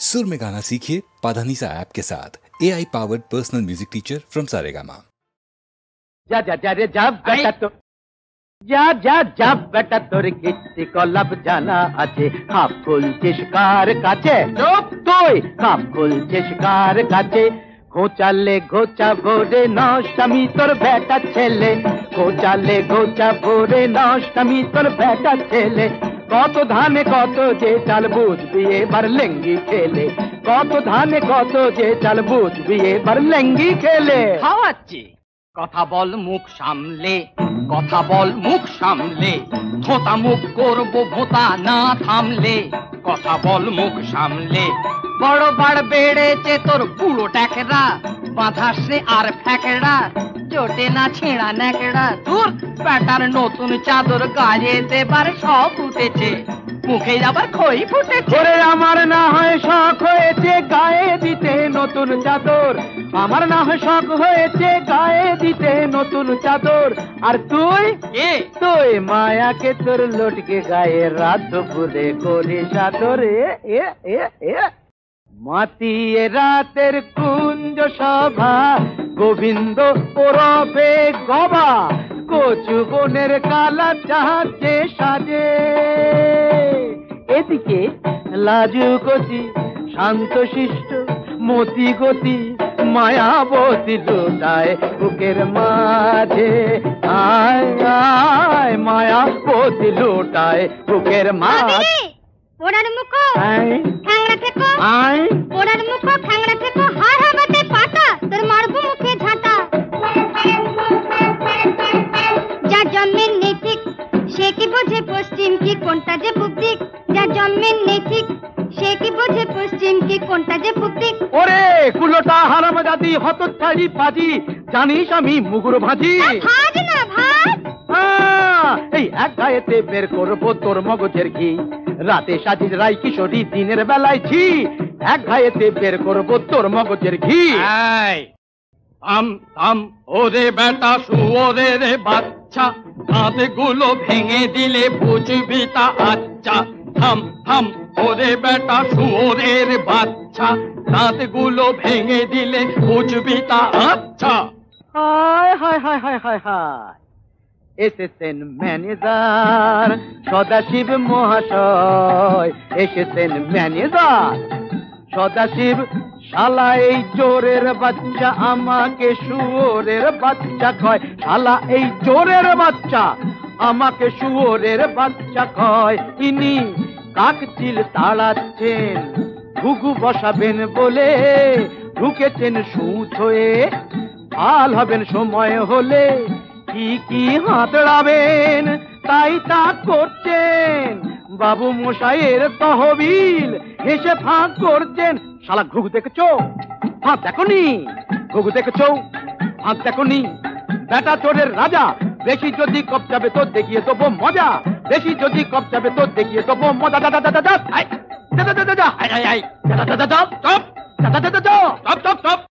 सुर में गाना सीखिए पाधानीसा ऐप के साथ। AI powered personal music teacher from Saregama. जा जा जा रे जा बेटा तो जा जा जा बेटा তোর গিট্টি কলাপ জানা আছে খাপ খুলছিস কার কাছে চুপ তুই খাপ খুলছিস কার কাছে ঘোচালে ঘোচা ভরে নষ্টামি তোর বেটা ছেলে ঘোচালে ঘোচা ভরে নষ্টামি তোর বেটা ছেলে কত ধানে কত যে চাল বুঝবি এবার লেঙ্গি খেলে কত ধানে কত যে চাল বুঝবি এবার লেঙ্গি খেলে খাওয়াচ্ছি কথা বল মুখ সামলে কথা বল মুখ সামলে ধোতা মুখ করবো ভোতা না থামলে কথা বল মুখ সামলে বড় বাড় বেড়েছে তোর পুরো ট্যাকেরা বাঁধাসে আর ফ্যাকেরা চোটে না ছেঁড়া ন্যাকেরা তোর প্যাটার নতুন চাদর গায়ে দেবার সব উঠেছে মুখে আবার খই ফুটেছে ওরে আমার না হয় শখ হয়েছে গায়ে দিতে নতুন চাদর আমার না হয় শখ হয়েছে গায়ে দিতে নতুন চাদর আর তুই তুই মায়াকে তোর লটকে গায়ে রাত দুপুরে করিস আদরে এ এ এ মাতিয়ে রাতের কুঞ্জ সভা গোবিন্দ ওরফে গবা কচু বনের কালা জাহাজে সাজে এদিকে লাজুকতি শান্তশিষ্ট মতি গতি মায়াবতী লুটায় বুকের মাঝে আয় আয় মায়াবতী লুটায় বুকের মাঝে ওড়ার মুখো ঠ্যাংড়া থেকো ওড়ার মুখো ঠ্যাংড়া থেকো হার হাবাতে পাটা তোর মারবো মুখে ঝাঁটা যা জন্মের নেই ঠিক সে কি বোঝে পশ্চিম কি কোনটা যে পূব দিক যা জন্মের নেই ঠিক সে কি বোঝে পশ্চিম কি কোনটা যে পূব দিক ওরে কুলোটা হারামজাদি হতচ্ছাড়ি পাজি জানিস আমি মুগুর ভাজি ভাজ না ভাজ এই এক গায়েতে বের করবো তোর মগজের ঘি রাতে সাজিস রাই কিশোরী দিনের বেলায় ঝি এক গায়েতে বের করবো তোর মগজের ঘি থাম থাম ওরে বেটা শুয়োরে রে বাচ্চা দাঁত গুলো ভেঙে দিলে বুঝবি তা আচ্ছা থাম থাম ওরে বেটা শুয়োরের বাচ্চা দাঁত গুলো ভেঙে দিলে বুঝবি তা আচ্ছা হায় হায় হায় হায় হায় হায় এসেছেন ম্যানেজার সদাশিব মহাশয় এসেছেন ম্যানেজার সদাশিব শালা এই চোরের বাচ্চা আমাকে শুয়োরের বাচ্চা কয় শালা এই চোরের বাচ্চা আমাকে শুয়োরের বাচ্চা কয় ইনি কাকচিল তাড়াচ্ছেন ঘুঘু বসাবেন বলে ঢুকেছেন সুচ হয়ে ভাল হবেন সময় হলে কি কি হাতড়াবেন তাই তা করছেন বাবু মশাইয়ের তহবিল হেসে ফাঁক করছেন শালা ঘুঘু দেখেছো ফাঁক দেখনি ঘুঘু দেখেছো ফাঁক দেখনি বেটা চোরের রাজা বেশি যদি কপচাবে তো দেখিয়ে দেবো মজা বেশি যদি কপচাবে তো দেখিয়ে দেবো মজা দাদা দাদা দাদা দাদা দাদা দাদা দাদা দাদা দাদা